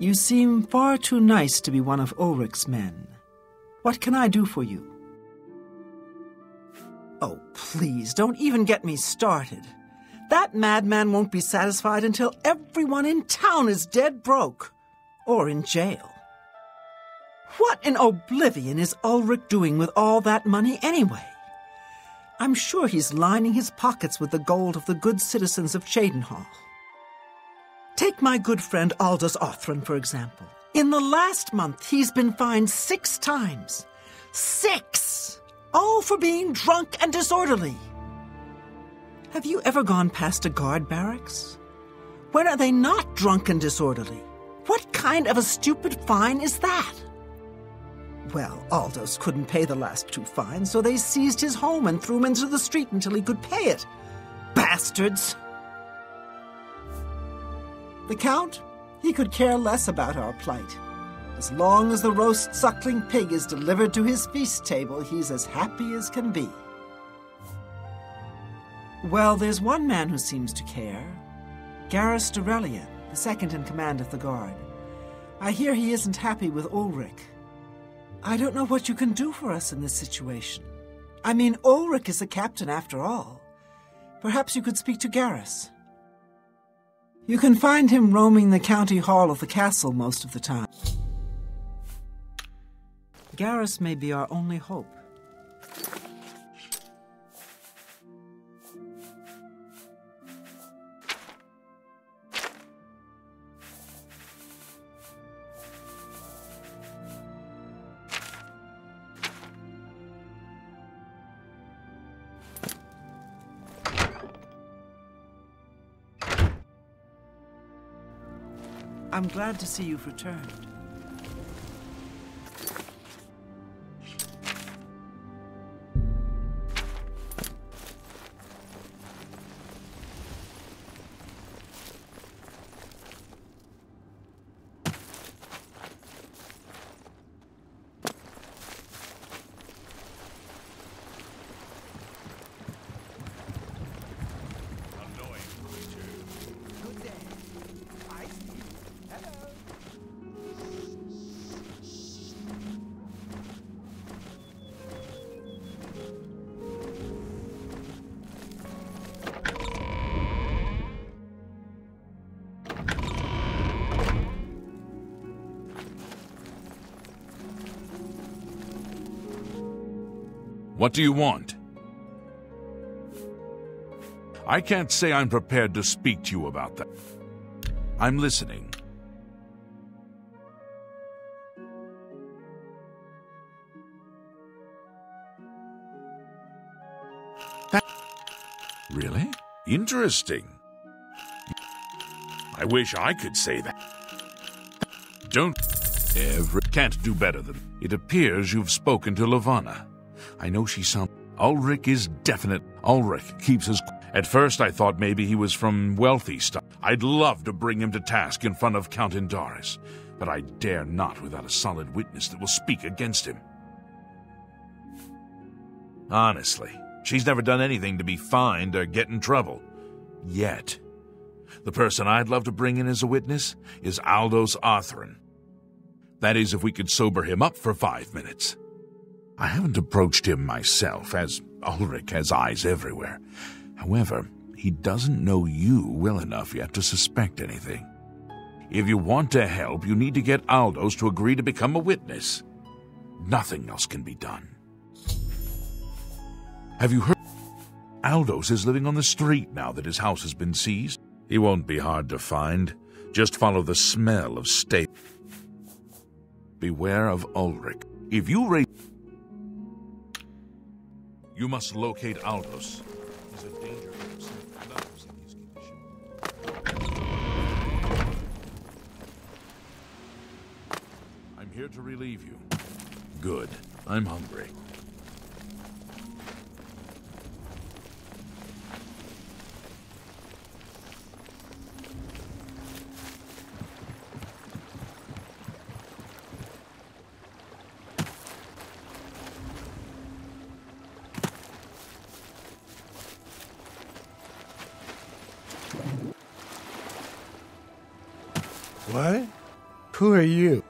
You seem far too nice to be one of Ulrich's men. What can I do for you? Oh, please, don't even get me started. That madman won't be satisfied until everyone in town is dead broke. Or in jail. What in Oblivion is Ulrich doing with all that money anyway? I'm sure he's lining his pockets with the gold of the good citizens of Cheydinhall. Take my good friend Aldous Othran, for example. In the last month, he's been fined 6 times. 6! All for being drunk and disorderly. Have you ever gone past a guard barracks? When are they not drunk and disorderly? What kind of a stupid fine is that? Well, Aldous couldn't pay the last 2 fines, so they seized his home and threw him into the street until he could pay it. Bastards! The Count? He could care less about our plight. As long as the roast suckling pig is delivered to his feast table, he's as happy as can be. Well, there's one man who seems to care. Garrus Durelian, the second in command of the guard. I hear he isn't happy with Ulrich. I don't know what you can do for us in this situation. I mean, Ulrich is the captain after all. Perhaps you could speak to Garrus. You can find him roaming the county hall of the castle most of the time. Garrus may be our only hope. I'm glad to see you've returned. What do you want? I can't say I'm prepared to speak to you about that. I'm listening. Really? Interesting. I wish I could say that. Don't ever can't do better than. It appears you've spoken to Lavanna. I know she sounds. Ulrich is definite. Ulrich keeps his. At first I thought maybe he was from wealthy stuff. I'd love to bring him to task in front of Count Indaris, but I dare not without a solid witness that will speak against him. Honestly, she's never done anything to be fined or get in trouble. Yet. The person I'd love to bring in as a witness is Aldous Othran. That is, if we could sober him up for 5 minutes. I haven't approached him myself, as Ulrich has eyes everywhere. However, he doesn't know you well enough yet to suspect anything. If you want to help, you need to get Aldous to agree to become a witness. Nothing else can be done. Have you heard? Aldous is living on the street now that his house has been seized. He won't be hard to find. Just follow the smell of steak. Beware of Ulrich. If you raise... You must locate Aldous. He's a danger to himself and others in his condition. I'm here to relieve you. Good. I'm hungry. What? Who are you?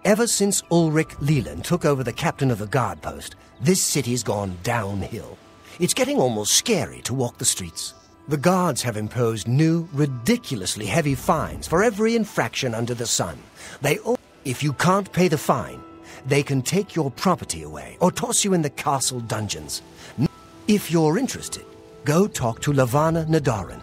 Ever since Ulrich Leland took over the captain of the guard post, this city's gone downhill. It's getting almost scary to walk the streets. The guards have imposed new, ridiculously heavy fines for every infraction under the sun. If you can't pay the fine, they can take your property away or toss you in the castle dungeons. If you're interested, go talk to Lavana Nadarin.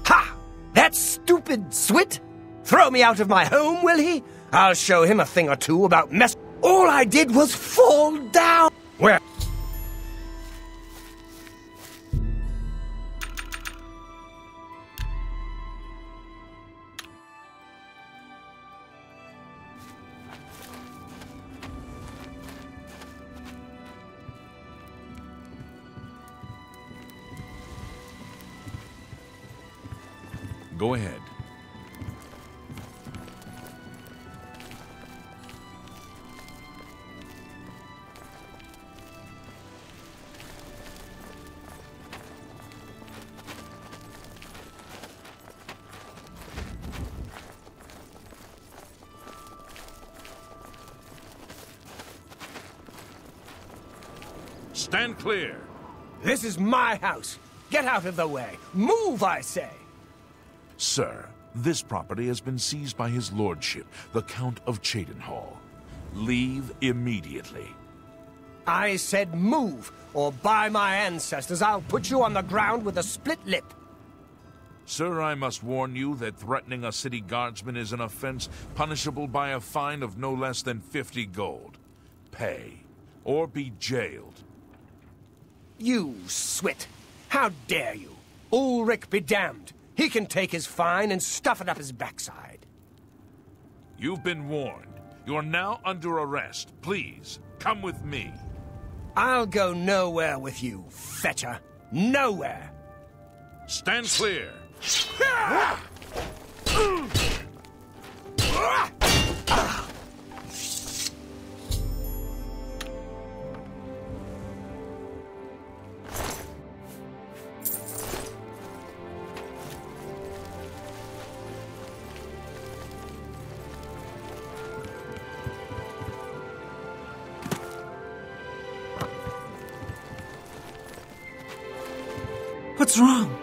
Ha! That stupid Swit? Throw me out of my home, will he? I'll show him a thing or two about mess. All I did was fall down. Where? Go ahead. Stand clear. This is my house. Get out of the way. Move, I say. Sir, this property has been seized by his lordship, the Count of Cheydinhall. Leave immediately. I said move, or by my ancestors, I'll put you on the ground with a split lip. Sir, I must warn you that threatening a city guardsman is an offense punishable by a fine of no less than 50 gold. Pay, or be jailed. You Swit! How dare you? Ulrich be damned. He can take his fine and stuff it up his backside. You've been warned. You're now under arrest. Please, come with me. I'll go nowhere with you, fetcher. Nowhere. Stand clear. What's wrong?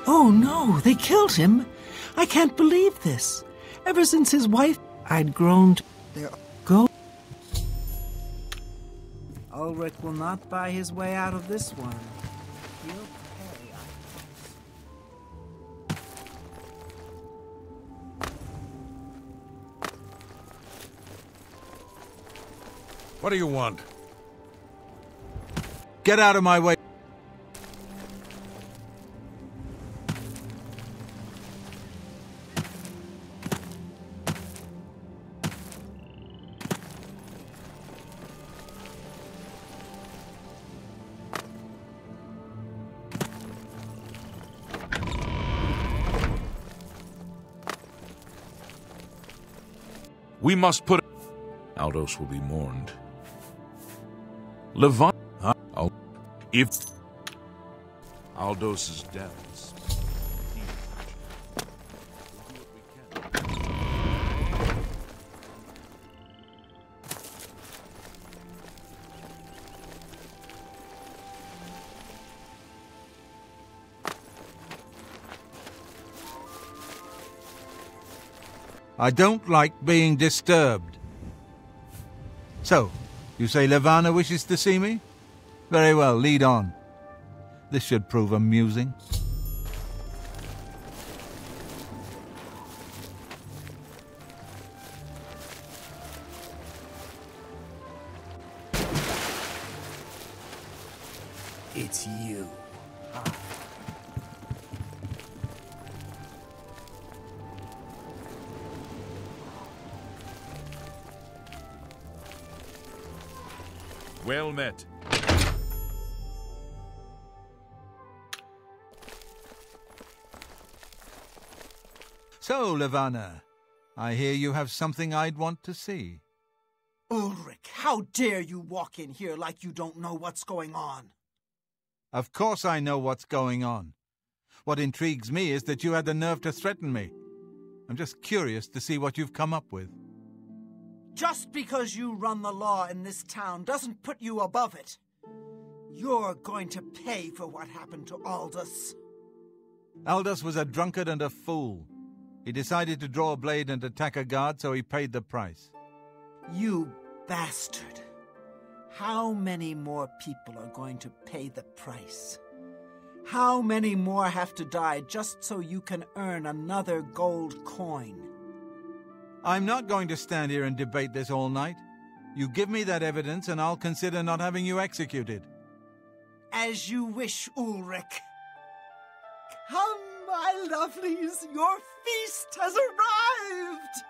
Oh no, they killed him. I can't believe this. Ever since his wife, I'd grown to... Go. Ulrich will not buy his way out of this one. He'll pay, I guess. What do you want? Get out of my way. We must put... Aldos will be mourned. Levant... Huh? If... Aldos's death is... I don't like being disturbed. So, you say Levana wishes to see me? Very well, lead on. This should prove amusing. It's you. Well met. So, Levana, I hear you have something I'd want to see. Ulrich, how dare you walk in here like you don't know what's going on? Of course I know what's going on. What intrigues me is that you had the nerve to threaten me. I'm just curious to see what you've come up with. Just because you run the law in this town doesn't put you above it. You're going to pay for what happened to Aldous. Aldous was a drunkard and a fool. He decided to draw a blade and attack a guard, so he paid the price. You bastard. How many more people are going to pay the price? How many more have to die just so you can earn another gold coin? I'm not going to stand here and debate this all night. You give me that evidence and I'll consider not having you executed. As you wish, Ulrich. Come, my lovelies, your feast has arrived!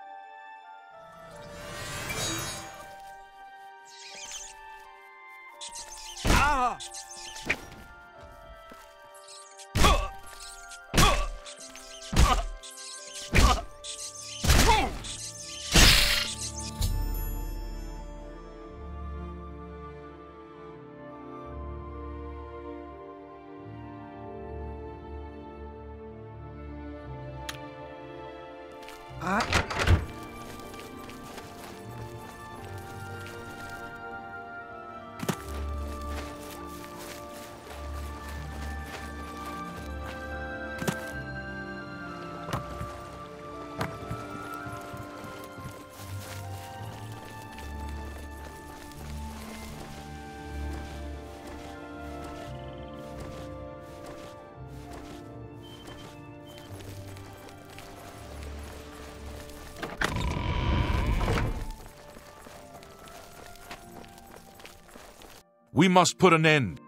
Ah! We must put an end.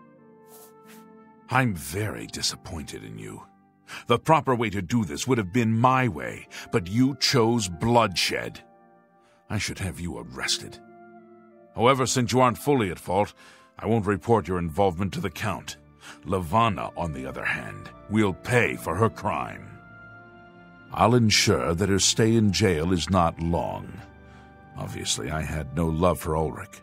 I'm very disappointed in you. The proper way to do this would have been my way, but you chose bloodshed. I should have you arrested. However, since you aren't fully at fault, I won't report your involvement to the Count. Levana, on the other hand, will pay for her crime. I'll ensure that her stay in jail is not long. Obviously, I had no love for Ulrich,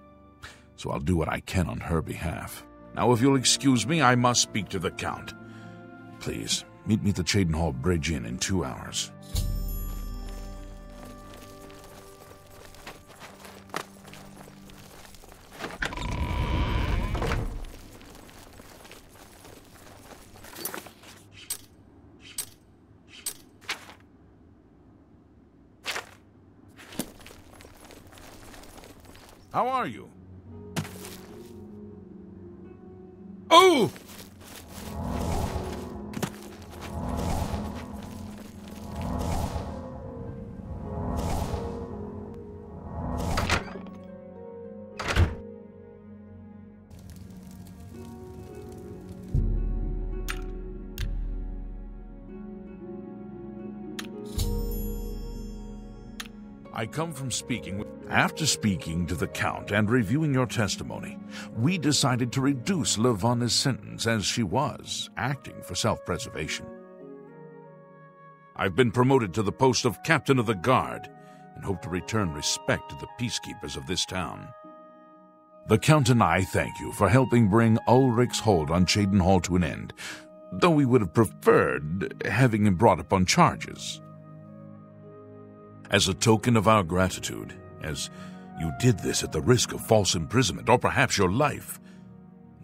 so I'll do what I can on her behalf. Now, if you'll excuse me, I must speak to the Count. Please, meet me at the Cheydinhall Bridge Inn in 2 hours. How are you? Oh! I come from speaking with... After speaking to the Count and reviewing your testimony, we decided to reduce Levana's sentence as she was acting for self-preservation. I've been promoted to the post of Captain of the Guard and hope to return respect to the peacekeepers of this town. The Count and I thank you for helping bring Ulrich's hold on Cheydinhall to an end, though we would have preferred having him brought up on charges. As a token of our gratitude, as you did this at the risk of false imprisonment or perhaps your life,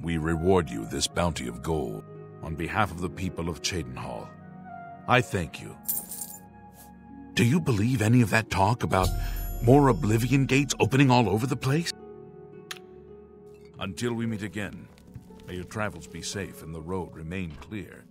we reward you this bounty of gold on behalf of the people of Cheydinhall. I thank you. Do you believe any of that talk about more Oblivion gates opening all over the place? Until we meet again, may your travels be safe and the road remain clear.